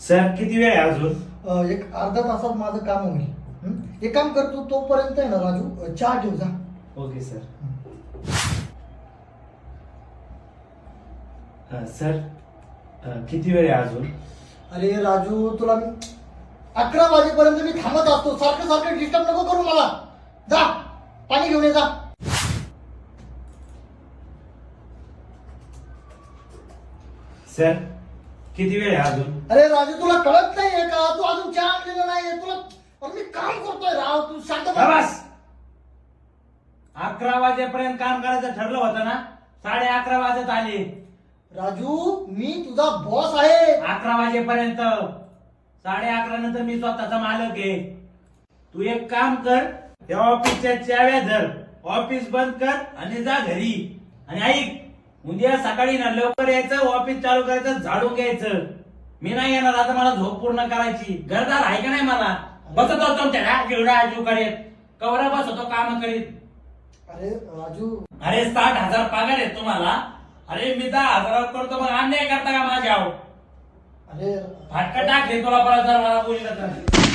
Sir किती वेळ आहे अजून? एक अर्धा तासात माझं काम होईल. एक काम करतो, तोपर्यंत आहे ना राजू, चहा ठेव जा. Okay sir. सर किती वेळ आहे अजून? अरे राजू, तुला मी 11 वाजेपर्यंत मी थांबत असतो. सारखं सारखं डिस्टर्ब नको करू मला. जा पाणी घेऊन ये जा. सर किती वेळ आहे अजून? अरे राजू, तुला कळत नाहीये का? तू अजून चहा आणलेला नाहीये. तुला अरे मी काम करतोय राव, तू शांत बस. 11 वाजेपर्यंत काम करायचं ठरलं होतं ना, 11:30 वाजत आले. राजू, मी तुझा बॉस आहे. 11 वाजेपर्यंत, 11:30 नंतर मी स्वतःचा मालक आहे. तू एक काम कर, त्या ऑफिसच्या चाव्या धर, ऑफिस बंद कर आणि जा घरी. आणि ऐक, उद्या सकाळी ना लवकर यायचं, ऑफिस चालू करायचं, झाडून घ्यायचं. मी नाही येणार आता, मला झोप पूर्ण करायची. घरदार आहे का नाही मला? बसत होतो करीत, कवरा बसतो काम करीत. अरे राजू, अरे 60,000 पगार आहेत तुम्हाला. अरे मी 10,000 करतो, मग अन्याय करता का माझ्यावर? अरे फाटका टाकले तुला परत जर मला बोललं तर.